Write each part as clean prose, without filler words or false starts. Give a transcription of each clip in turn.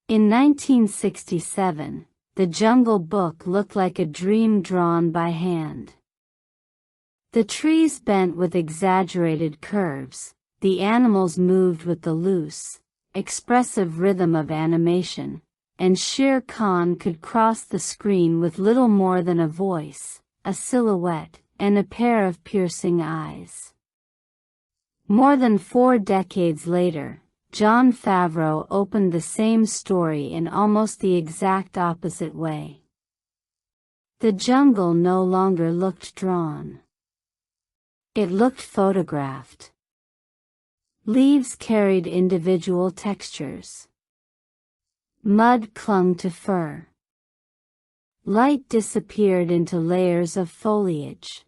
In 1967, The Jungle Book looked like a dream drawn by hand. The trees bent with exaggerated curves, the animals moved with the loose, expressive rhythm of animation, and Shere Khan could cross the screen with little more than a voice, a silhouette, and a pair of piercing eyes. More than 4 decades later, Jon Favreau opened the same story in almost the exact opposite way. The jungle no longer looked drawn. It looked photographed. Leaves carried individual textures. Mud clung to fur. Light disappeared into layers of foliage.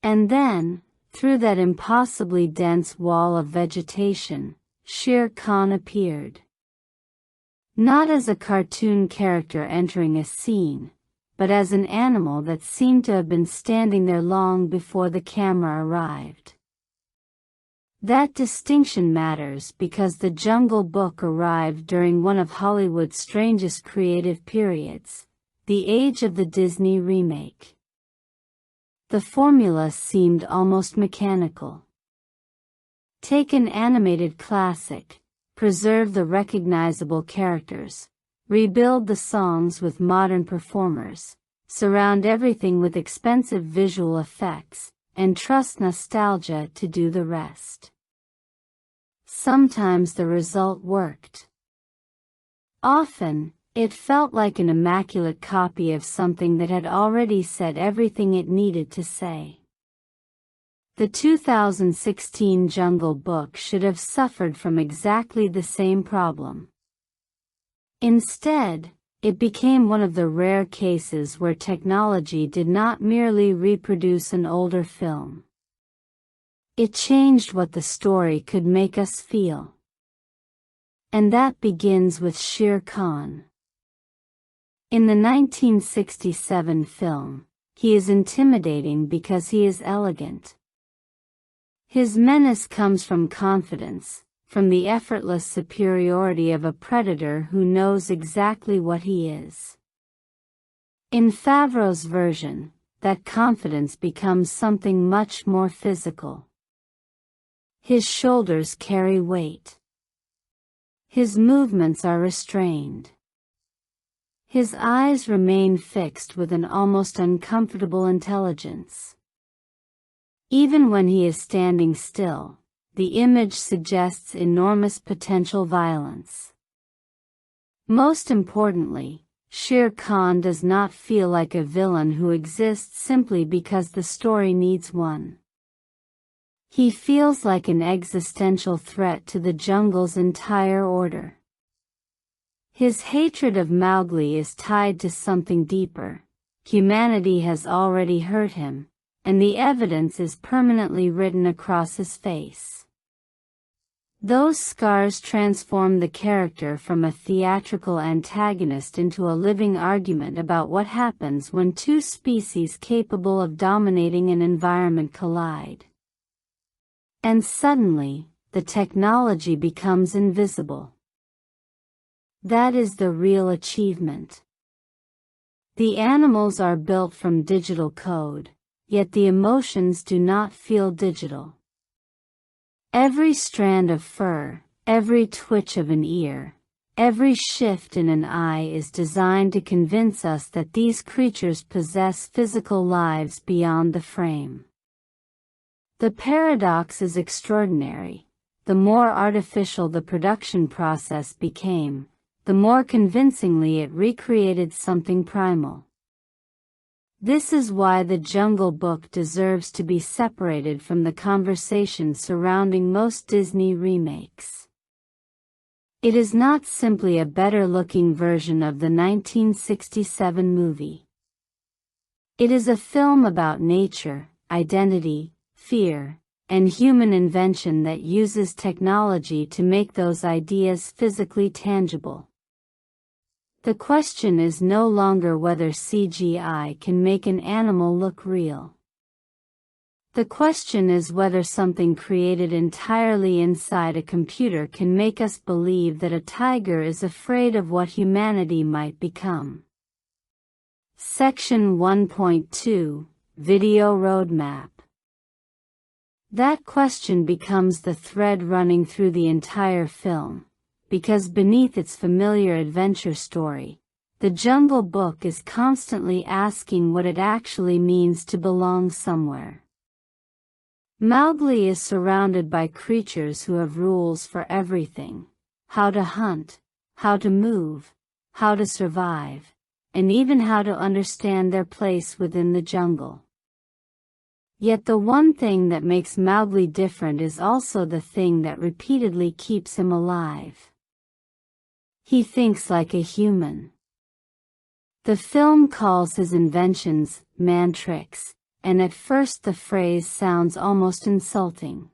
And then, through that impossibly dense wall of vegetation, Shere Khan appeared. Not as a cartoon character entering a scene, but as an animal that seemed to have been standing there long before the camera arrived. That distinction matters because The Jungle Book arrived during one of Hollywood's strangest creative periods, the age of the Disney remake. The formula seemed almost mechanical. Take an animated classic, preserve the recognizable characters, rebuild the songs with modern performers, surround everything with expensive visual effects, and trust nostalgia to do the rest. Sometimes the result worked. Often, it felt like an immaculate copy of something that had already said everything it needed to say. The 2016 Jungle Book should have suffered from exactly the same problem. Instead, it became one of the rare cases where technology did not merely reproduce an older film. It changed what the story could make us feel. And that begins with Shere Khan. In the 1967 film, he is intimidating because he is elegant. His menace comes from confidence, from the effortless superiority of a predator who knows exactly what he is. In Favreau's version, that confidence becomes something much more physical. His shoulders carry weight. His movements are restrained. His eyes remain fixed with an almost uncomfortable intelligence. Even when he is standing still, the image suggests enormous potential violence. Most importantly, Shere Khan does not feel like a villain who exists simply because the story needs one. He feels like an existential threat to the jungle's entire order. His hatred of Mowgli is tied to something deeper. Humanity has already hurt him, and the evidence is permanently written across his face. Those scars transform the character from a theatrical antagonist into a living argument about what happens when two species capable of dominating an environment collide. And suddenly, the technology becomes invisible. That is the real achievement. The animals are built from digital code, yet the emotions do not feel digital. Every strand of fur, every twitch of an ear, every shift in an eye is designed to convince us that these creatures possess physical lives beyond the frame. The paradox is extraordinary. The more artificial the production process became, the more convincingly it recreated something primal. This is why The Jungle Book deserves to be separated from the conversation surrounding most Disney remakes. It is not simply a better-looking version of the 1967 movie. It is a film about nature, identity, fear, and human invention that uses technology to make those ideas physically tangible. The question is no longer whether CGI can make an animal look real. The question is whether something created entirely inside a computer can make us believe that a tiger is afraid of what humanity might become. Section 1.2, Video Roadmap. That question becomes the thread running through the entire film, because beneath its familiar adventure story, the Jungle Book is constantly asking what it actually means to belong somewhere. Mowgli is surrounded by creatures who have rules for everything: how to hunt, how to move, how to survive, and even how to understand their place within the jungle. Yet the one thing that makes Mowgli different is also the thing that repeatedly keeps him alive. He thinks like a human. The film calls his inventions man tricks, and at first the phrase sounds almost insulting.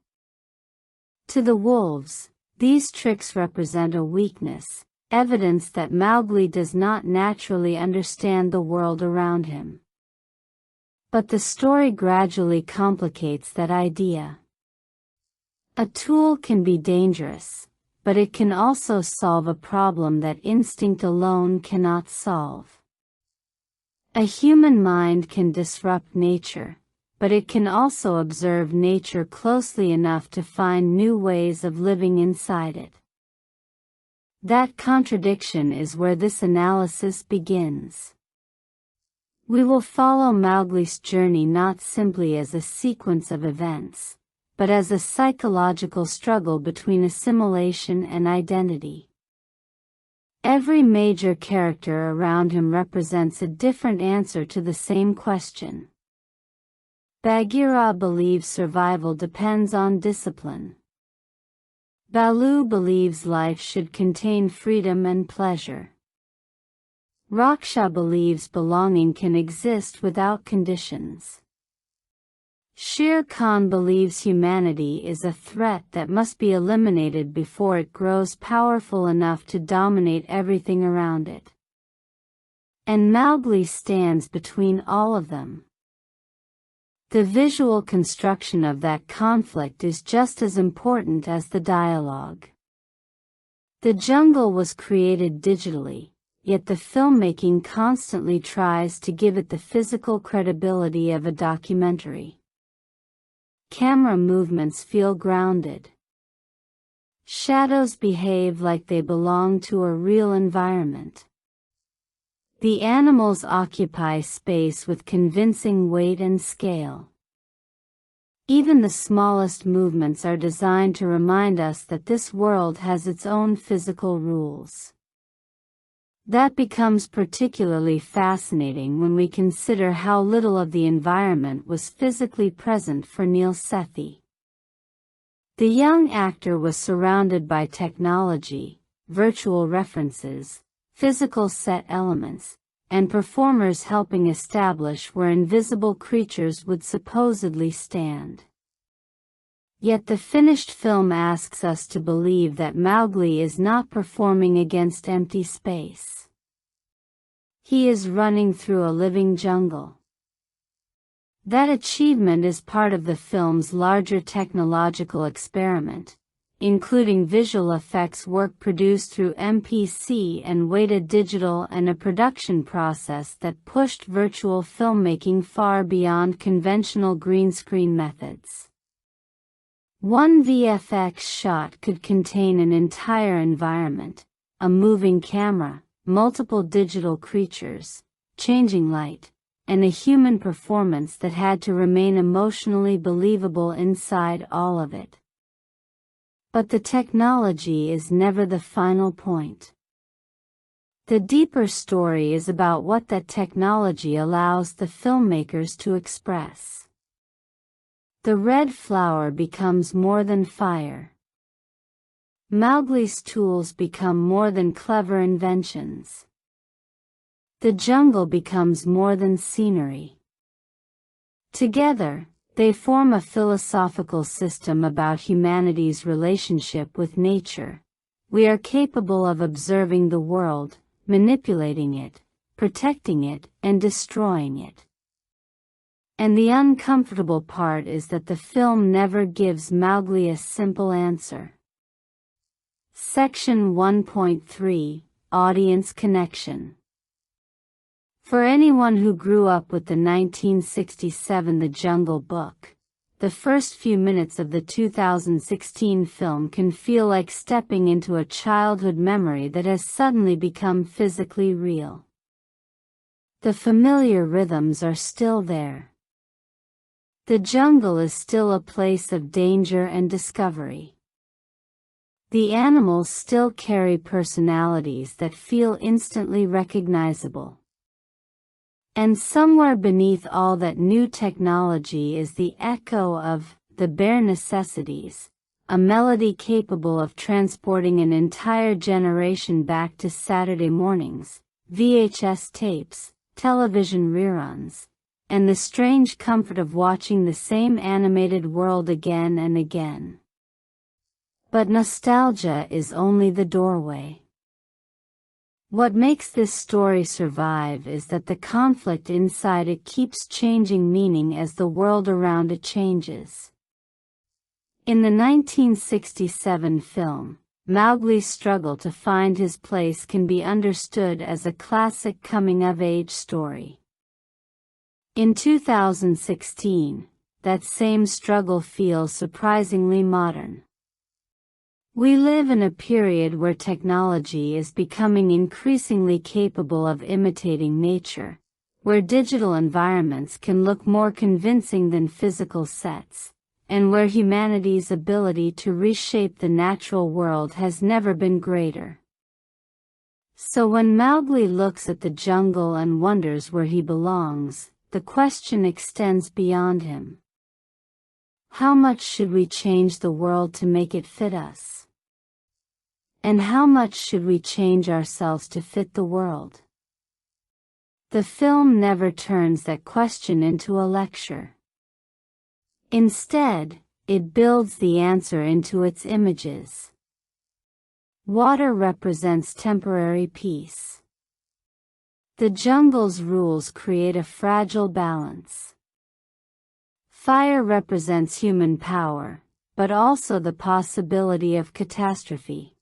To the wolves, these tricks represent a weakness, evidence that Mowgli does not naturally understand the world around him. But the story gradually complicates that idea. A tool can be dangerous, but it can also solve a problem that instinct alone cannot solve. A human mind can disrupt nature, but it can also observe nature closely enough to find new ways of living inside it. That contradiction is where this analysis begins. We will follow Mowgli's journey not simply as a sequence of events, but as a psychological struggle between assimilation and identity. Every major character around him represents a different answer to the same question. Bagheera believes survival depends on discipline. Baloo believes life should contain freedom and pleasure. Raksha believes belonging can exist without conditions. Shere Khan believes humanity is a threat that must be eliminated before it grows powerful enough to dominate everything around it. And Mowgli stands between all of them. The visual construction of that conflict is just as important as the dialogue. The jungle was created digitally, yet the filmmaking constantly tries to give it the physical credibility of a documentary. Camera movements feel grounded. Shadows behave like they belong to a real environment. The animals occupy space with convincing weight and scale. Even the smallest movements are designed to remind us that this world has its own physical rules. That becomes particularly fascinating when we consider how little of the environment was physically present for Neel Sethi. The young actor was surrounded by technology, virtual references, physical set elements, and performers helping establish where invisible creatures would supposedly stand. Yet the finished film asks us to believe that Mowgli is not performing against empty space. He is running through a living jungle. That achievement is part of the film's larger technological experiment, including visual effects work produced through MPC and weighted digital, and a production process that pushed virtual filmmaking far beyond conventional green screen methods. One VFX shot could contain an entire environment, a moving camera, multiple digital creatures, changing light, and a human performance that had to remain emotionally believable inside all of it. But the technology is never the final point. The deeper story is about what that technology allows the filmmakers to express. The red flower becomes more than fire. Mowgli's tools become more than clever inventions. The jungle becomes more than scenery. Together, they form a philosophical system about humanity's relationship with nature. We are capable of observing the world, manipulating it, protecting it, and destroying it. And the uncomfortable part is that the film never gives Mowgli a simple answer. Section 1.3 Audience Connection. For anyone who grew up with the 1967 The Jungle Book, the first few minutes of the 2016 film can feel like stepping into a childhood memory that has suddenly become physically real. The familiar rhythms are still there. The jungle is still a place of danger and discovery. The animals still carry personalities that feel instantly recognizable. And somewhere beneath all that new technology is the echo of the bare necessities, a melody capable of transporting an entire generation back to Saturday mornings, VHS tapes, television reruns, and the strange comfort of watching the same animated world again and again. But nostalgia is only the doorway. What makes this story survive is that the conflict inside it keeps changing meaning as the world around it changes. In the 1967 film, Mowgli's struggle to find his place can be understood as a classic coming-of-age story. In 2016, that same struggle feels surprisingly modern. We live in a period where technology is becoming increasingly capable of imitating nature, where digital environments can look more convincing than physical sets, and where humanity's ability to reshape the natural world has never been greater. So when Mowgli looks at the jungle and wonders where he belongs, the question extends beyond him. How much should we change the world to make it fit us? And how much should we change ourselves to fit the world? The film never turns that question into a lecture. Instead, it builds the answer into its images. Water represents temporary peace. The jungle's rules create a fragile balance. Fire represents human power, but also the possibility of catastrophe.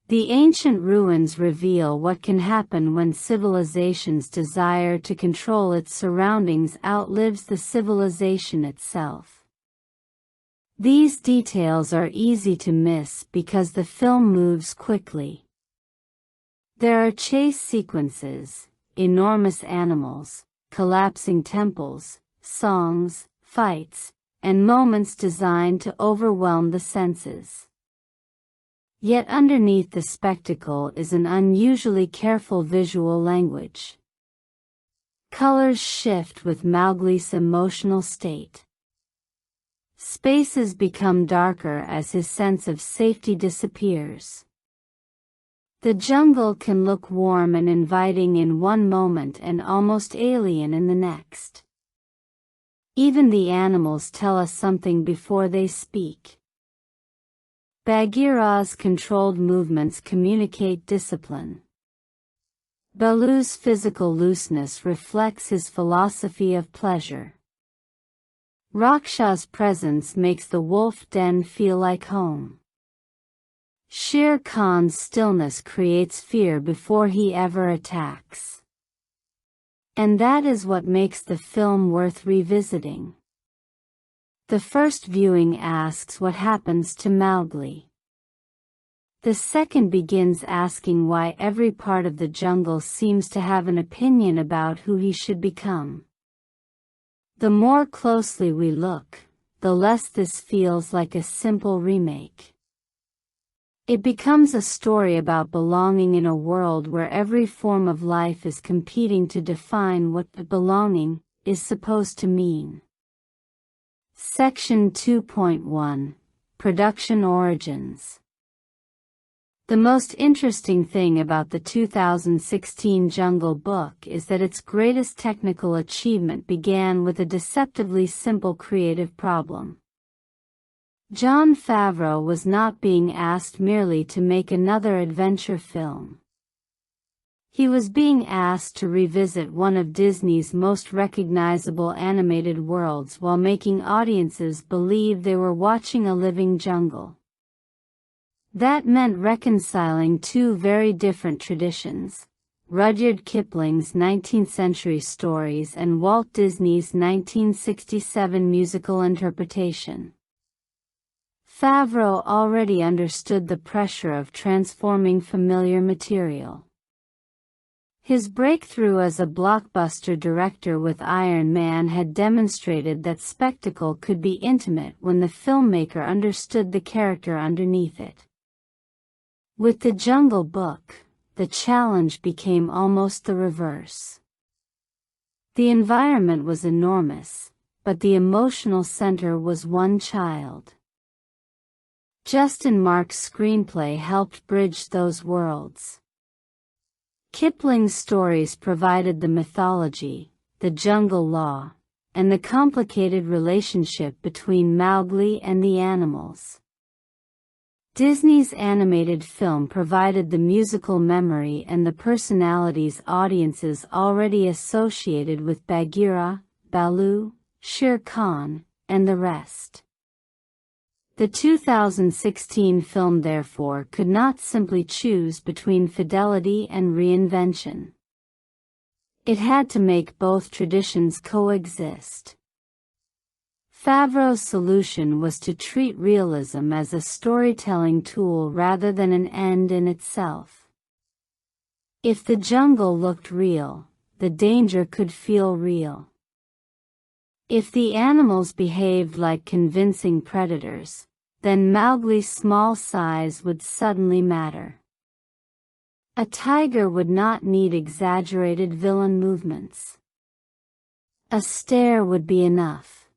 The ancient ruins reveal what can happen when civilization's desire to control its surroundings outlives the civilization itself. These details are easy to miss because the film moves quickly. There are chase sequences, enormous animals, collapsing temples, songs, fights, and moments designed to overwhelm the senses. Yet underneath the spectacle is an unusually careful visual language. Colors shift with Mowgli's emotional state. Spaces become darker as his sense of safety disappears. The jungle can look warm and inviting in one moment and almost alien in the next. Even the animals tell us something before they speak. Bagheera's controlled movements communicate discipline. Baloo's physical looseness reflects his philosophy of pleasure. Raksha's presence makes the wolf den feel like home. Shere Khan's stillness creates fear before he ever attacks. And that is what makes the film worth revisiting. The first viewing asks what happens to Mowgli. The second begins asking why every part of the jungle seems to have an opinion about who he should become. The more closely we look, the less this feels like a simple remake. It becomes a story about belonging in a world where every form of life is competing to define what belonging is supposed to mean. Section 2.1 Production Origins. The most interesting thing about the 2016 Jungle Book is that its greatest technical achievement began with a deceptively simple creative problem. Jon Favreau was not being asked merely to make another adventure film. He was being asked to revisit one of Disney's most recognizable animated worlds while making audiences believe they were watching a living jungle. That meant reconciling two very different traditions: Rudyard Kipling's 19th-century stories and Walt Disney's 1967 musical interpretation. Favreau already understood the pressure of transforming familiar material. His breakthrough as a blockbuster director with Iron Man had demonstrated that spectacle could be intimate when the filmmaker understood the character underneath it. With The Jungle Book, the challenge became almost the reverse. The environment was enormous, but the emotional center was one child. Justin Mark's screenplay helped bridge those worlds. Kipling's stories provided the mythology, the jungle law, and the complicated relationship between Mowgli and the animals. Disney's animated film provided the musical memory and the personalities audiences already associated with Bagheera, Baloo, Shere Khan, and the rest. The 2016 film therefore could not simply choose between fidelity and reinvention. It had to make both traditions coexist. Favreau's solution was to treat realism as a storytelling tool rather than an end in itself. If the jungle looked real, the danger could feel real. If the animals behaved like convincing predators, then Mowgli's small size would suddenly matter. A tiger would not need exaggerated villain movements. A stare would be enough.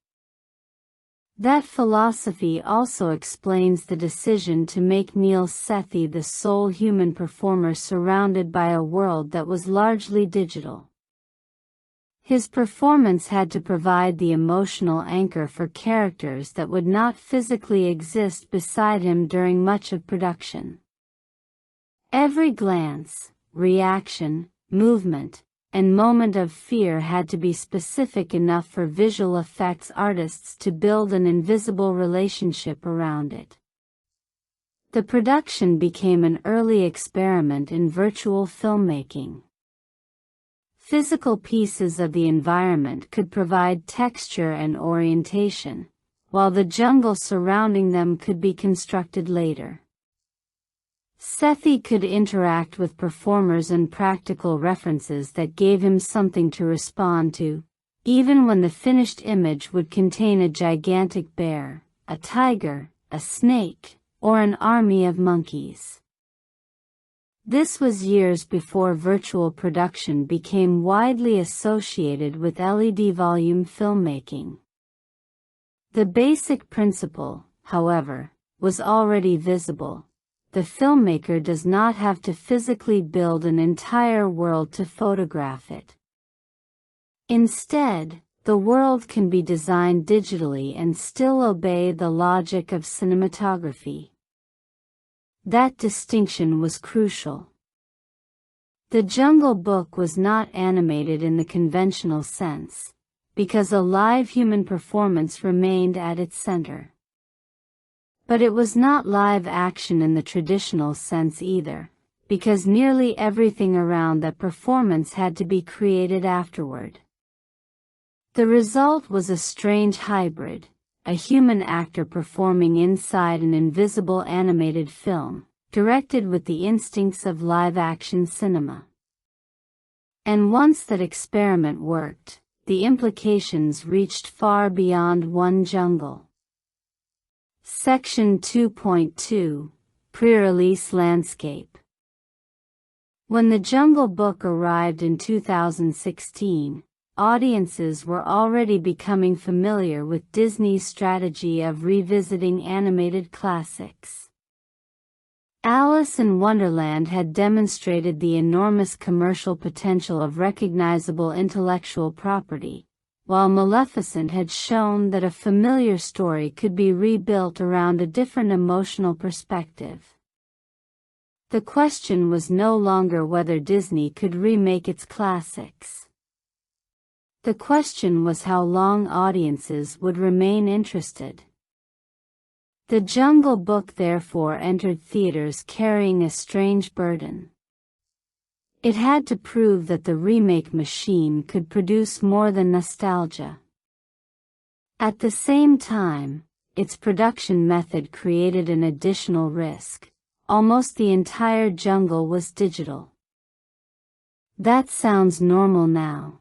That philosophy also explains the decision to make Neel Sethi the sole human performer surrounded by a world that was largely digital. His performance had to provide the emotional anchor for characters that would not physically exist beside him during much of production. Every glance, reaction, movement, and moment of fear had to be specific enough for visual effects artists to build an invisible relationship around it. The production became an early experiment in virtual filmmaking. Physical pieces of the environment could provide texture and orientation, while the jungle surrounding them could be constructed later. Sethi could interact with performers and practical references that gave him something to respond to, even when the finished image would contain a gigantic bear, a tiger, a snake, or an army of monkeys. This was years before virtual production became widely associated with LED volume filmmaking. The basic principle, however, was already visible. The filmmaker does not have to physically build an entire world to photograph it. Instead, the world can be designed digitally and still obey the logic of cinematography. That distinction was crucial. The Jungle Book was not animated in the conventional sense, because a live human performance remained at its center. But it was not live action in the traditional sense either, because nearly everything around that performance had to be created afterward. The result was a strange hybrid, a human actor performing inside an invisible animated film, directed with the instincts of live-action cinema. And once that experiment worked, the implications reached far beyond one jungle. Section 2.2, Pre-release landscape. When The Jungle Book arrived in 2016, audiences were already becoming familiar with Disney's strategy of revisiting animated classics. Alice in Wonderland had demonstrated the enormous commercial potential of recognizable intellectual property, while Maleficent had shown that a familiar story could be rebuilt around a different emotional perspective. The question was no longer whether Disney could remake its classics. The question was how long audiences would remain interested. The Jungle Book therefore entered theaters carrying a strange burden. It had to prove that the remake machine could produce more than nostalgia. At the same time, its production method created an additional risk. Almost the entire jungle was digital. That sounds normal now.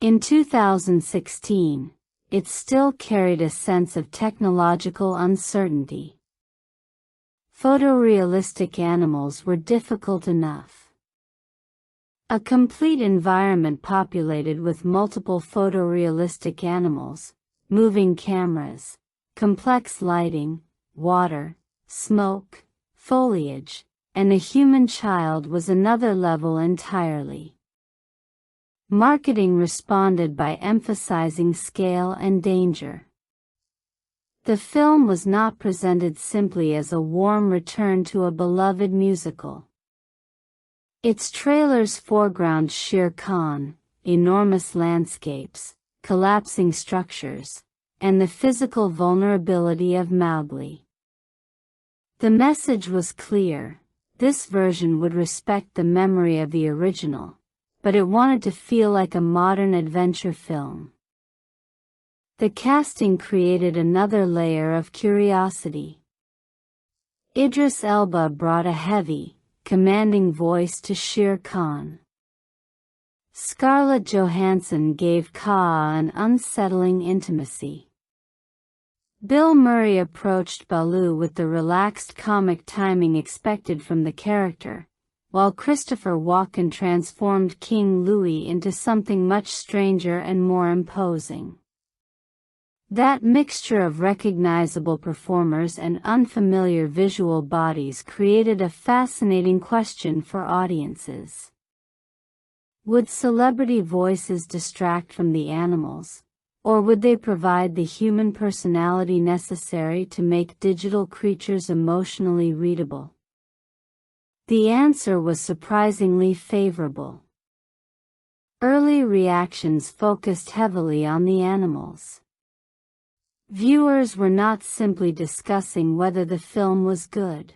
In 2016, it still carried a sense of technological uncertainty. Photorealistic animals were difficult enough. A complete environment populated with multiple photorealistic animals, moving cameras, complex lighting, water, smoke, foliage, and a human child was another level entirely. Marketing responded by emphasizing scale and danger. The film was not presented simply as a warm return to a beloved musical. Its trailers foreground Shere Khan, enormous landscapes, collapsing structures, and the physical vulnerability of Mowgli. The message was clear: this version would respect the memory of the original, but it wanted to feel like a modern adventure film. The casting created another layer of curiosity. Idris Elba brought a heavy, commanding voice to Shere Khan. Scarlett Johansson gave Kaa an unsettling intimacy. Bill Murray approached Baloo with the relaxed comic timing expected from the character, while Christopher Walken transformed King Louie into something much stranger and more imposing. That mixture of recognizable performers and unfamiliar visual bodies created a fascinating question for audiences. Would celebrity voices distract from the animals, or would they provide the human personality necessary to make digital creatures emotionally readable? The answer was surprisingly favorable. Early reactions focused heavily on the animals. Viewers were not simply discussing whether the film was good.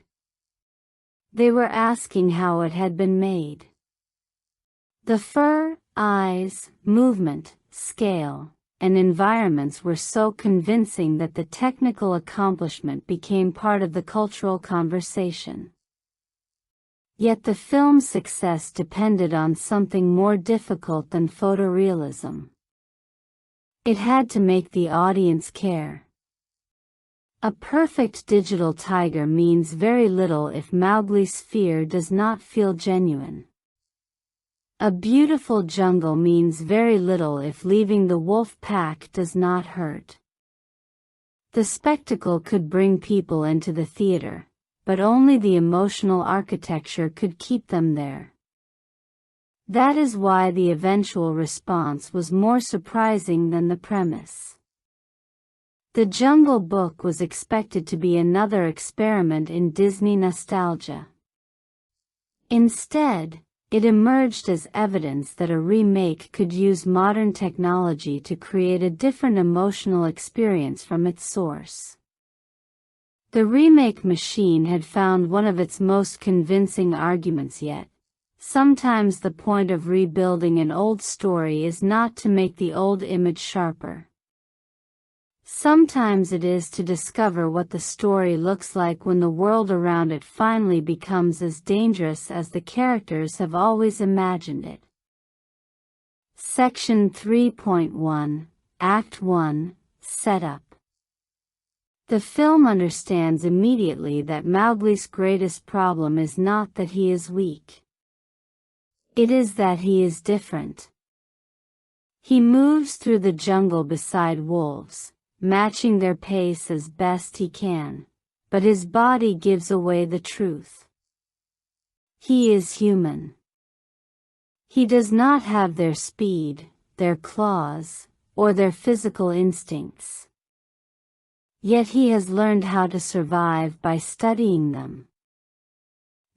They were asking how it had been made. The fur, eyes, movement, scale, and environments were so convincing that the technical accomplishment became part of the cultural conversation. Yet the film's success depended on something more difficult than photorealism. It had to make the audience care. A perfect digital tiger means very little if Mowgli's fear does not feel genuine. A beautiful jungle means very little if leaving the wolf pack does not hurt. The spectacle could bring people into the theater, but only the emotional architecture could keep them there. That is why the eventual response was more surprising than the premise. The Jungle Book was expected to be another experiment in Disney nostalgia. Instead, it emerged as evidence that a remake could use modern technology to create a different emotional experience from its source. The remake machine had found one of its most convincing arguments yet. Sometimes the point of rebuilding an old story is not to make the old image sharper. Sometimes it is to discover what the story looks like when the world around it finally becomes as dangerous as the characters have always imagined it. Section 3.1, Act 1, Setup. The film understands immediately that Mowgli's greatest problem is not that he is weak. It is that he is different. He moves through the jungle beside wolves, matching their pace as best he can, but his body gives away the truth. He is human. He does not have their speed, their claws, or their physical instincts. Yet he has learned how to survive by studying them.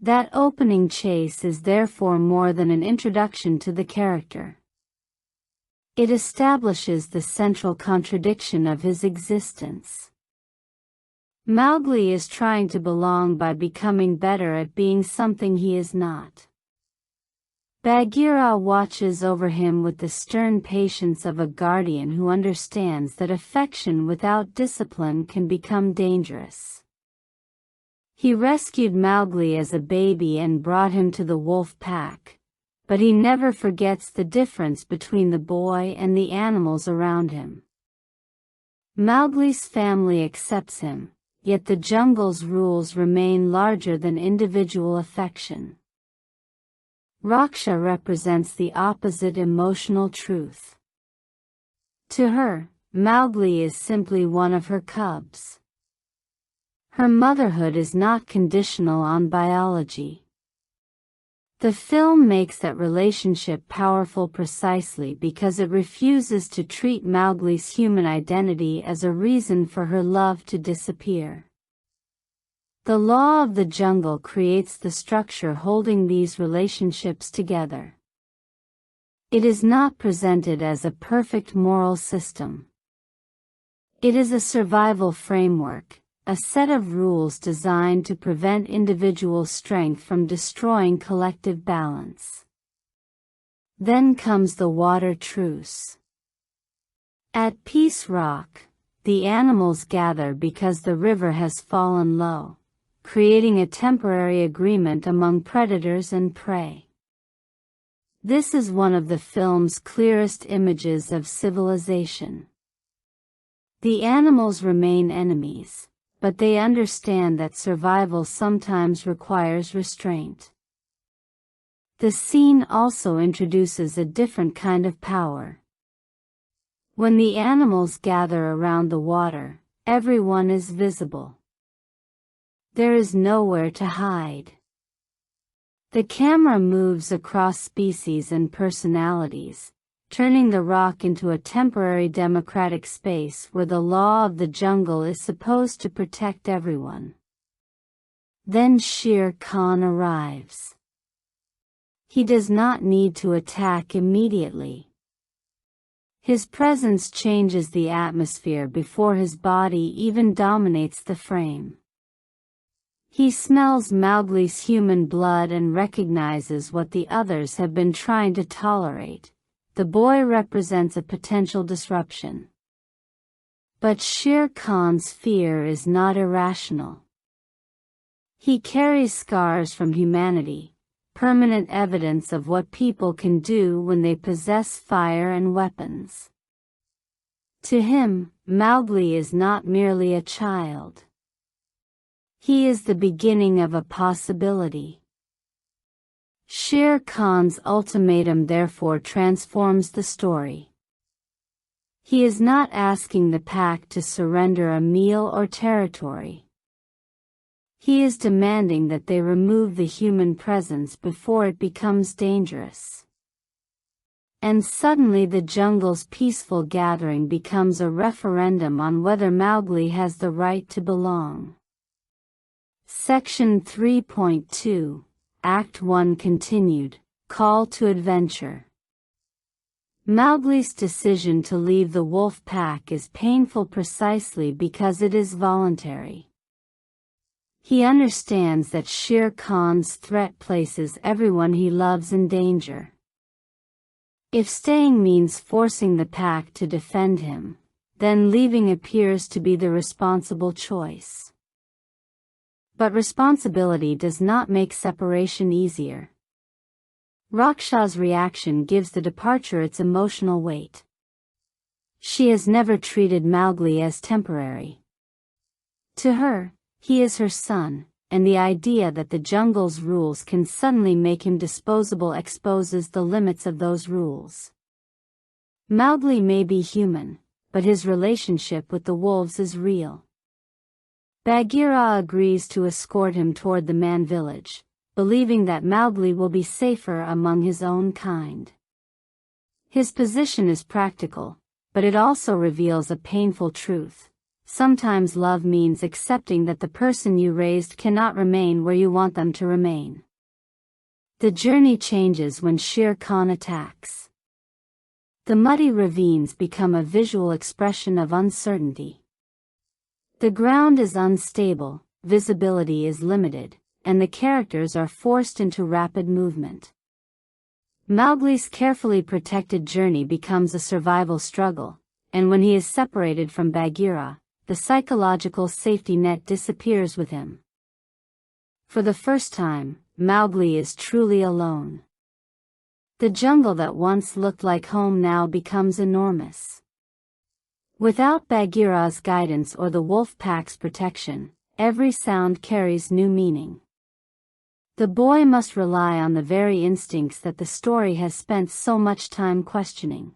That opening chase is therefore more than an introduction to the character. It establishes the central contradiction of his existence. Mowgli is trying to belong by becoming better at being something he is not. Bagheera watches over him with the stern patience of a guardian who understands that affection without discipline can become dangerous. He rescued Mowgli as a baby and brought him to the wolf pack, but he never forgets the difference between the boy and the animals around him. Mowgli's family accepts him, yet the jungle's rules remain larger than individual affection. Raksha represents the opposite emotional truth. To her, Mowgli is simply one of her cubs. Her motherhood is not conditional on biology. The film makes that relationship powerful precisely because it refuses to treat Mowgli's human identity as a reason for her love to disappear. The law of the jungle creates the structure holding these relationships together. It is not presented as a perfect moral system. It is a survival framework, a set of rules designed to prevent individual strength from destroying collective balance. Then comes the water truce. At Peace Rock, the animals gather because the river has fallen low, creating a temporary agreement among predators and prey. This is one of the film's clearest images of civilization. The animals remain enemies, but they understand that survival sometimes requires restraint. The scene also introduces a different kind of power. When the animals gather around the water, everyone is visible. There is nowhere to hide. The camera moves across species and personalities, turning the rock into a temporary democratic space where the law of the jungle is supposed to protect everyone. Then Shere Khan arrives. He does not need to attack immediately. His presence changes the atmosphere before his body even dominates the frame. He smells Mowgli's human blood and recognizes what the others have been trying to tolerate. The boy represents a potential disruption. But Shere Khan's fear is not irrational. He carries scars from humanity, permanent evidence of what people can do when they possess fire and weapons. To him, Mowgli is not merely a child. He is the beginning of a possibility. Shere Khan's ultimatum therefore transforms the story. He is not asking the pack to surrender a meal or territory. He is demanding that they remove the human presence before it becomes dangerous. And suddenly the jungle's peaceful gathering becomes a referendum on whether Mowgli has the right to belong. Section 3.2, Act 1 continued, Call to Adventure. Mowgli's decision to leave the wolf pack is painful precisely because it is voluntary. He understands that Shere Khan's threat places everyone he loves in danger. If staying means forcing the pack to defend him, then leaving appears to be the responsible choice. But responsibility does not make separation easier. Raksha's reaction gives the departure its emotional weight. She has never treated Mowgli as temporary. To her, he is her son, and the idea that the jungle's rules can suddenly make him disposable exposes the limits of those rules. Mowgli may be human, but his relationship with the wolves is real. Bagheera agrees to escort him toward the man village, believing that Mowgli will be safer among his own kind. His position is practical, but it also reveals a painful truth. Sometimes love means accepting that the person you raised cannot remain where you want them to remain. The journey changes when Shere Khan attacks. The muddy ravines become a visual expression of uncertainty. The ground is unstable, visibility is limited, and the characters are forced into rapid movement. Mowgli's carefully protected journey becomes a survival struggle, and when he is separated from Bagheera, the psychological safety net disappears with him. For the first time, Mowgli is truly alone. The jungle that once looked like home now becomes enormous. Without Bagheera's guidance or the wolf pack's protection, every sound carries new meaning. The boy must rely on the very instincts that the story has spent so much time questioning.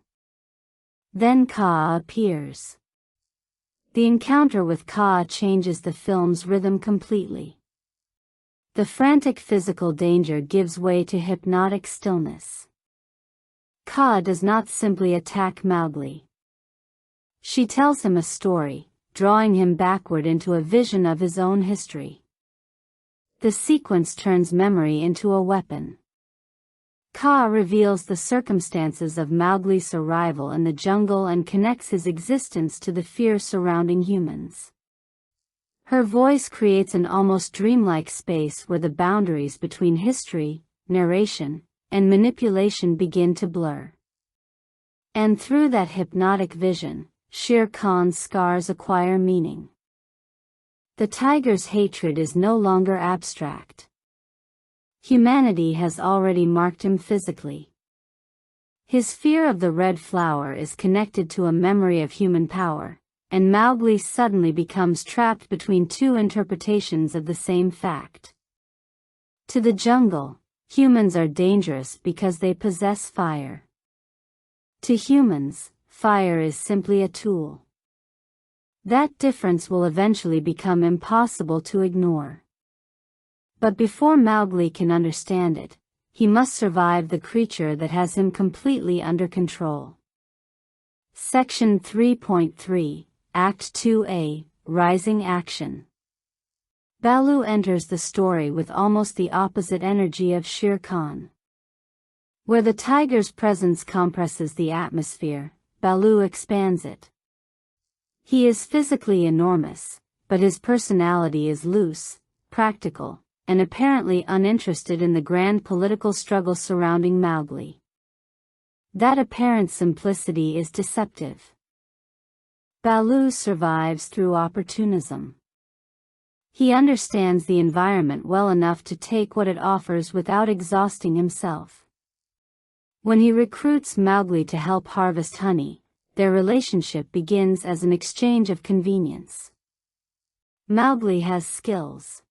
Then Kaa appears. The encounter with Kaa changes the film's rhythm completely. The frantic physical danger gives way to hypnotic stillness. Kaa does not simply attack Mowgli. She tells him a story, drawing him backward into a vision of his own history. The sequence turns memory into a weapon. Kaa reveals the circumstances of Mowgli's arrival in the jungle and connects his existence to the fear surrounding humans. Her voice creates an almost dreamlike space where the boundaries between history, narration, and manipulation begin to blur. And through that hypnotic vision, Shere Khan's scars acquire meaning. The tiger's hatred is no longer abstract. Humanity has already marked him physically. His fear of the red flower is connected to a memory of human power, and Mowgli suddenly becomes trapped between two interpretations of the same fact. To the jungle, humans are dangerous because they possess fire. To humans, fire is simply a tool. That difference will eventually become impossible to ignore. But before Mowgli can understand it, he must survive the creature that has him completely under control. Section 3.3, Act 2A, Rising Action. Baloo enters the story with almost the opposite energy of Shere Khan. Where the tiger's presence compresses the atmosphere, Baloo expands it. He is physically enormous, but his personality is loose, practical, and apparently uninterested in the grand political struggle surrounding Mowgli. That apparent simplicity is deceptive. Baloo survives through opportunism. He understands the environment well enough to take what it offers without exhausting himself. When he recruits Mowgli to help harvest honey, their relationship begins as an exchange of convenience. Mowgli has skills.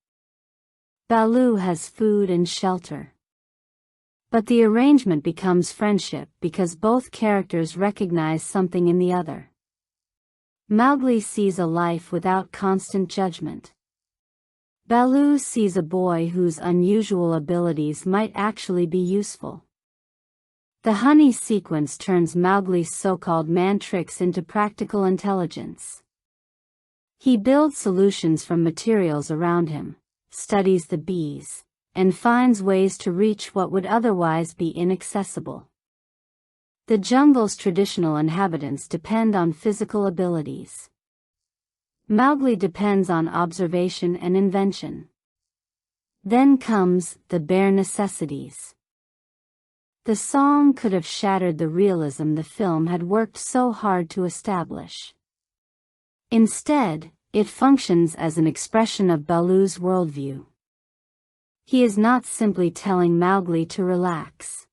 Baloo has food and shelter. But the arrangement becomes friendship because both characters recognize something in the other. Mowgli sees a life without constant judgment. Baloo sees a boy whose unusual abilities might actually be useful. The honey sequence turns Mowgli's so-called man tricks into practical intelligence. He builds solutions from materials around him, studies the bees, and finds ways to reach what would otherwise be inaccessible. The jungle's traditional inhabitants depend on physical abilities. Mowgli depends on observation and invention. Then comes the bare necessities. The song could have shattered the realism the film had worked so hard to establish. Instead, it functions as an expression of Baloo's worldview. He is not simply telling Mowgli to relax.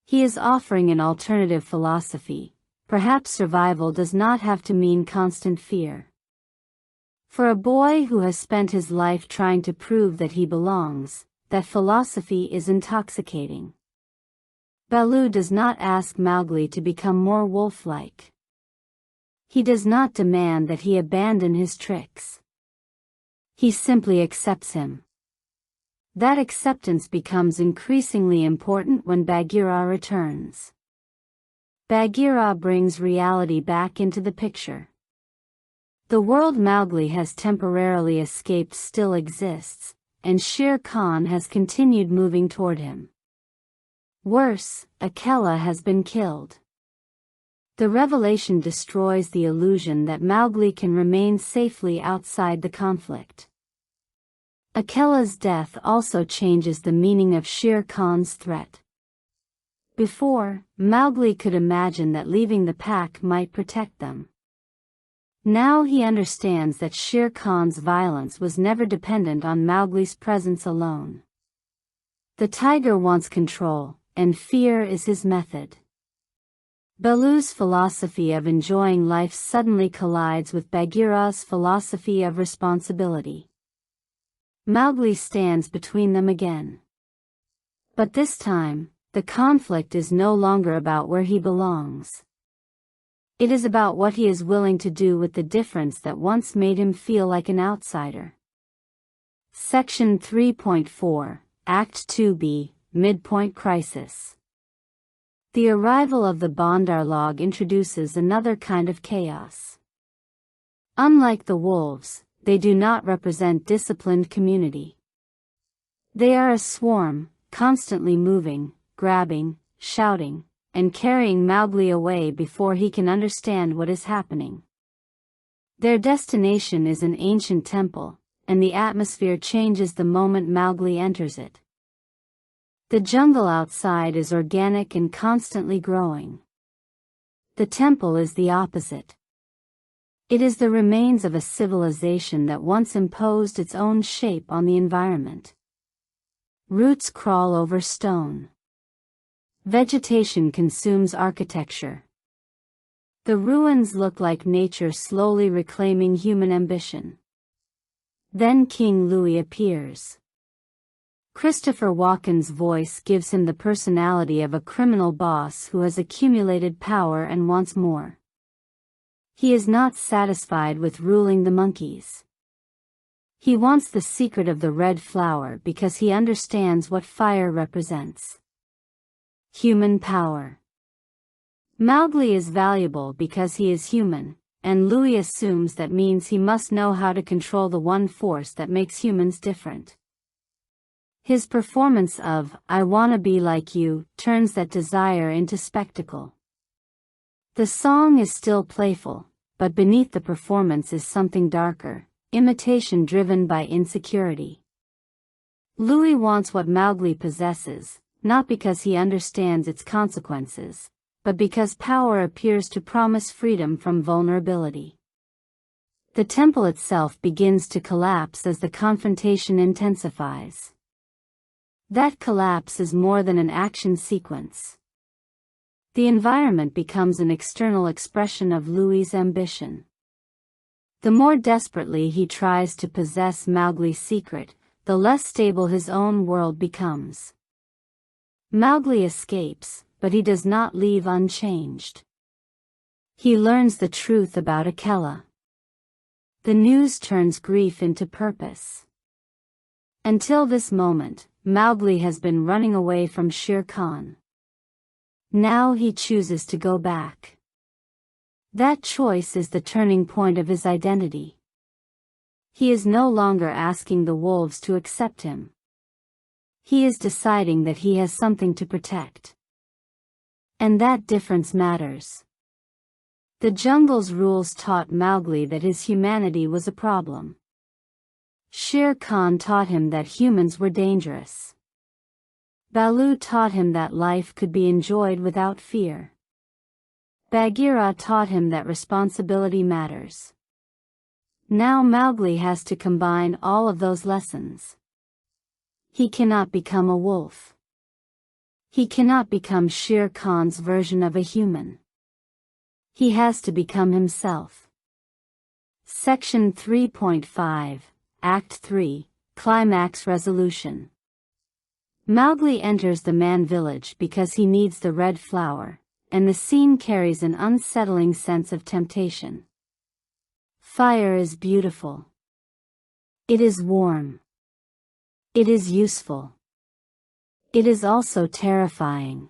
He is offering an alternative philosophy. Perhaps survival does not have to mean constant fear. For a boy who has spent his life trying to prove that he belongs, that philosophy is intoxicating. Baloo does not ask Mowgli to become more wolf-like. He does not demand that he abandon his tricks. He simply accepts him. That acceptance becomes increasingly important when Bagheera returns. Bagheera brings reality back into the picture. The world Mowgli has temporarily escaped still exists, and Shere Khan has continued moving toward him. Worse, Akela has been killed. The revelation destroys the illusion that Mowgli can remain safely outside the conflict. Akela's death also changes the meaning of Shere Khan's threat. Before, Mowgli could imagine that leaving the pack might protect them. Now he understands that Shere Khan's violence was never dependent on Mowgli's presence alone. The tiger wants control, and fear is his method. Baloo's philosophy of enjoying life suddenly collides with Bagheera's philosophy of responsibility. Mowgli stands between them again. But this time, the conflict is no longer about where he belongs. It is about what he is willing to do with the difference that once made him feel like an outsider. Section 3.4, Act 2b, Midpoint Crisis. The arrival of the Bondar log introduces another kind of chaos. Unlike the wolves, they do not represent disciplined community. They are a swarm, constantly moving, grabbing, shouting, and carrying Mowgli away before he can understand what is happening. Their destination is an ancient temple, and the atmosphere changes the moment Mowgli enters it. The jungle outside is organic and constantly growing. The temple is the opposite. It is the remains of a civilization that once imposed its own shape on the environment. Roots crawl over stone. Vegetation consumes architecture. The ruins look like nature slowly reclaiming human ambition. Then King Louie appears. Christopher Walken's voice gives him the personality of a criminal boss who has accumulated power and wants more. He is not satisfied with ruling the monkeys. He wants the secret of the red flower because he understands what fire represents. Human power. Mowgli is valuable because he is human, and Louie assumes that means he must know how to control the one force that makes humans different. His performance of "I wanna be like you" turns that desire into spectacle. The song is still playful, but beneath the performance is something darker, imitation driven by insecurity. Louie wants what Mowgli possesses, not because he understands its consequences, but because power appears to promise freedom from vulnerability. The temple itself begins to collapse as the confrontation intensifies. That collapse is more than an action sequence. The environment becomes an external expression of Louie's ambition. The more desperately he tries to possess Mowgli's secret, the less stable his own world becomes. Mowgli escapes, but he does not leave unchanged. He learns the truth about Akela. The news turns grief into purpose. Until this moment, Mowgli has been running away from Shere Khan. Now he chooses to go back. That choice is the turning point of his identity. He is no longer asking the wolves to accept him. He is deciding that he has something to protect. And that difference matters. The jungle's rules taught Mowgli that his humanity was a problem. Shere Khan taught him that humans were dangerous. Baloo taught him that life could be enjoyed without fear. Bagheera taught him that responsibility matters. Now Mowgli has to combine all of those lessons. He cannot become a wolf. He cannot become Shere Khan's version of a human. He has to become himself. Section 3.5, Act 3, Climax Resolution. Mowgli enters the man village because he needs the red flower, and the scene carries an unsettling sense of temptation. Fire is beautiful. It is warm. It is useful. It is also terrifying.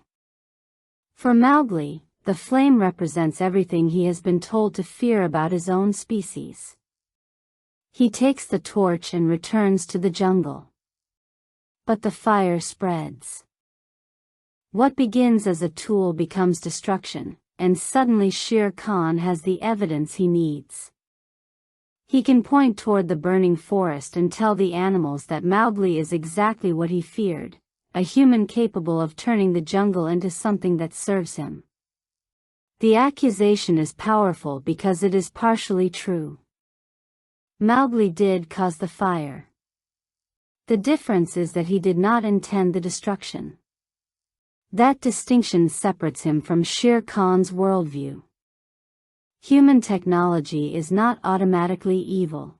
For Mowgli, The flame represents everything he has been told to fear about his own species. He takes the torch and returns to the jungle. But the fire spreads. What begins as a tool becomes destruction, and suddenly Shere Khan has the evidence he needs. He can point toward the burning forest and tell the animals that Mowgli is exactly what he feared, a human capable of turning the jungle into something that serves him. The accusation is powerful because it is partially true. Mowgli did cause the fire. The difference is that he did not intend the destruction. That distinction separates him from Shere Khan's worldview. Human technology is not automatically evil.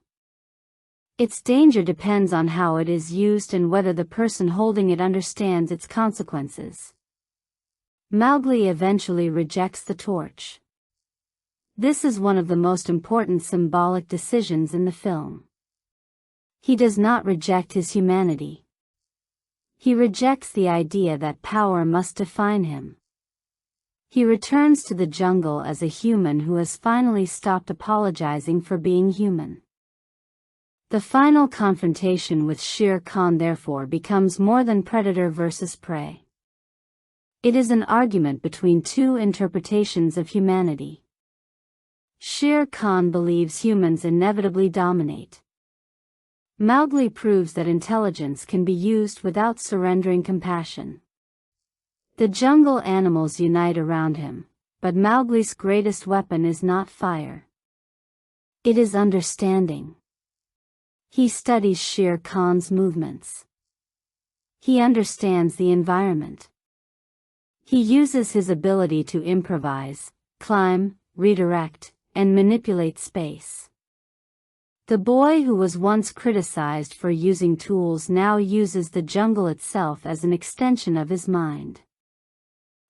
Its danger depends on how it is used and whether the person holding it understands its consequences. Mowgli eventually rejects the torch. This is one of the most important symbolic decisions in the film. He does not reject his humanity. He rejects the idea that power must define him. He returns to the jungle as a human who has finally stopped apologizing for being human. The final confrontation with Shere Khan therefore becomes more than predator versus prey. It is an argument between two interpretations of humanity. Shere Khan believes humans inevitably dominate. Mowgli proves that intelligence can be used without surrendering compassion. The jungle animals unite around him, but Mowgli's greatest weapon is not fire. It is understanding. He studies Shere Khan's movements. He understands the environment. He uses his ability to improvise, climb, redirect, and manipulate space. The boy who was once criticized for using tools now uses the jungle itself as an extension of his mind.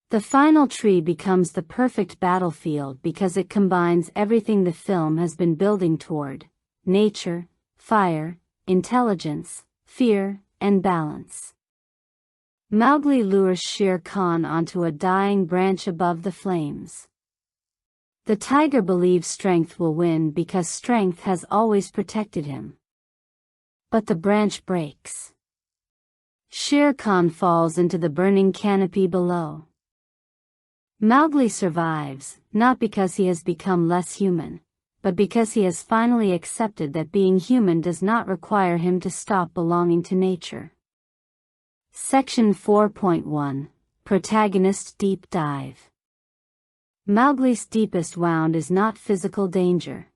The final tree becomes the perfect battlefield because it combines everything the film has been building toward: nature, fire, intelligence, fear, and balance. Mowgli lures Shere Khan onto a dying branch above the flames. The tiger believes strength will win because strength has always protected him. But the branch breaks. Shere Khan falls into the burning canopy below. Mowgli survives, not because he has become less human, but because he has finally accepted that being human does not require him to stop belonging to nature. Section 4.1 Protagonist Deep Dive. Mowgli's deepest wound is not physical danger.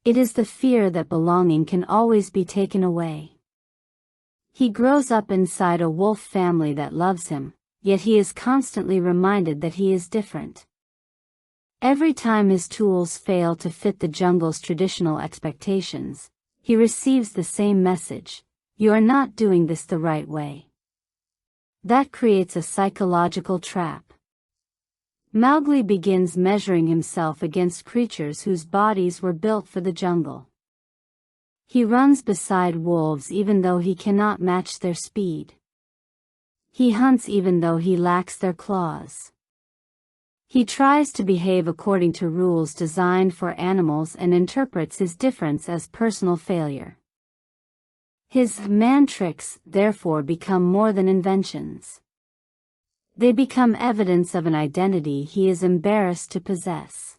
It is the fear that belonging can always be taken away. He grows up inside a wolf family that loves him, yet he is constantly reminded that he is different. Every time his tools fail to fit the jungle's traditional expectations, he receives the same message: "You are not doing this the right way." That creates a psychological trap. Mowgli begins measuring himself against creatures whose bodies were built for the jungle. He runs beside wolves even though he cannot match their speed. He hunts even though he lacks their claws. He tries to behave according to rules designed for animals and interprets his difference as personal failure. His man tricks, therefore, become more than inventions. They become evidence of an identity he is embarrassed to possess.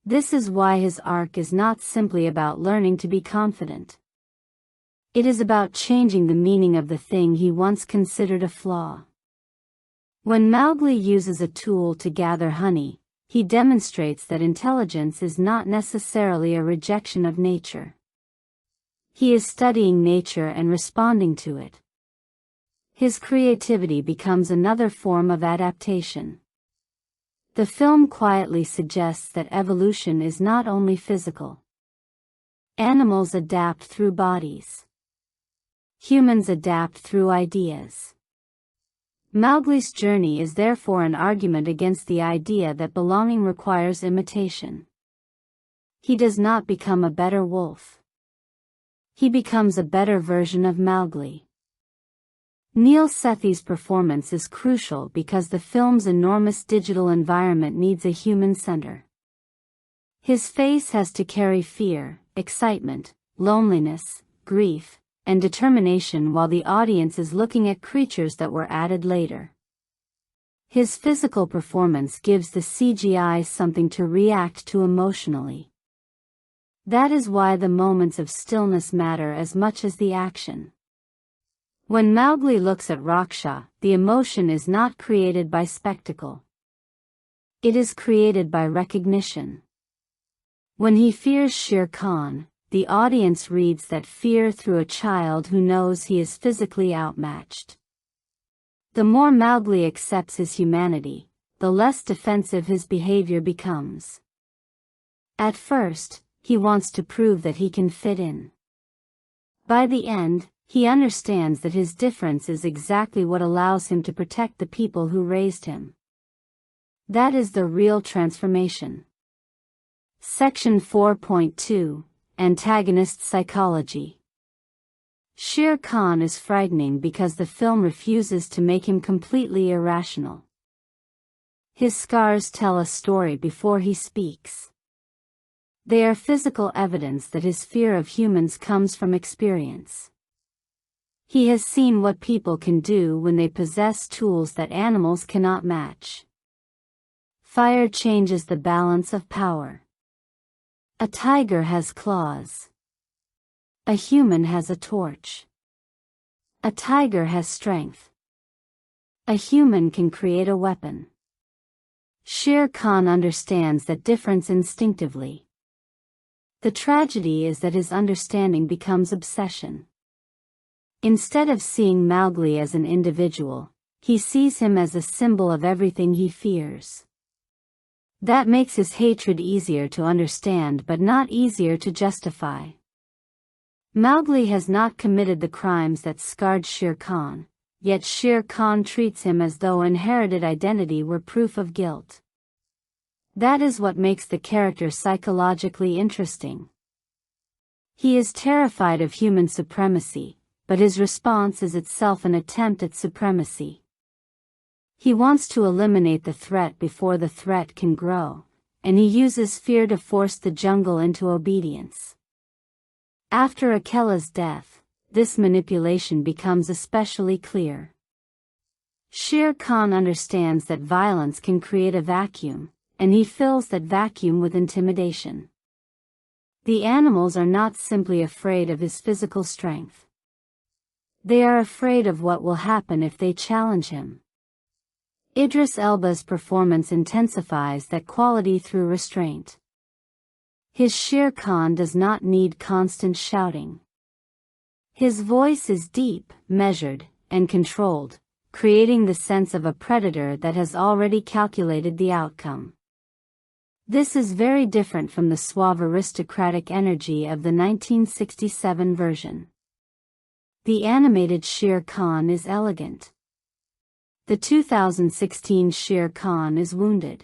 This is why his arc is not simply about learning to be confident. It is about changing the meaning of the thing he once considered a flaw. When Mowgli uses a tool to gather honey, he demonstrates that intelligence is not necessarily a rejection of nature. He is studying nature and responding to it. His creativity becomes another form of adaptation. The film quietly suggests that evolution is not only physical. Animals adapt through bodies. Humans adapt through ideas. Mowgli's journey is therefore an argument against the idea that belonging requires imitation. He does not become a better wolf. He becomes a better version of Mowgli. Neel Sethi's performance is crucial because the film's enormous digital environment needs a human center. His face has to carry fear, excitement, loneliness, grief, and determination while the audience is looking at creatures that were added later. His physical performance gives the CGI something to react to emotionally. That is why the moments of stillness matter as much as the action. When Mowgli looks at Raksha, the emotion is not created by spectacle. It is created by recognition. When he fears Shere Khan, the audience reads that fear through a child who knows he is physically outmatched. The more Mowgli accepts his humanity, the less defensive his behavior becomes. At first, he wants to prove that he can fit in. By the end, he understands that his difference is exactly what allows him to protect the people who raised him. That is the real transformation. Section 4.2, Antagonist Psychology. Shere Khan is frightening because the film refuses to make him completely irrational. His scars tell a story before he speaks. They are physical evidence that his fear of humans comes from experience. He has seen what people can do when they possess tools that animals cannot match. Fire changes the balance of power. A tiger has claws. A human has a torch. A tiger has strength. A human can create a weapon. Shere Khan understands that difference instinctively. The tragedy is that his understanding becomes obsession. Instead of seeing Mowgli as an individual, he sees him as a symbol of everything he fears. That makes his hatred easier to understand but not easier to justify. Mowgli has not committed the crimes that scarred Shere Khan, yet Shere Khan treats him as though inherited identity were proof of guilt. That is what makes the character psychologically interesting. He is terrified of human supremacy, but his response is itself an attempt at supremacy. He wants to eliminate the threat before the threat can grow, and he uses fear to force the jungle into obedience. After Akela's death, this manipulation becomes especially clear. Shere Khan understands that violence can create a vacuum, and he fills that vacuum with intimidation. The animals are not simply afraid of his physical strength. They are afraid of what will happen if they challenge him. Idris Elba's performance intensifies that quality through restraint. His Shere Khan does not need constant shouting. His voice is deep, measured, and controlled, creating the sense of a predator that has already calculated the outcome. This is very different from the suave aristocratic energy of the 1967 version. The animated Shere Khan is elegant. The 2016 Shere Khan is wounded.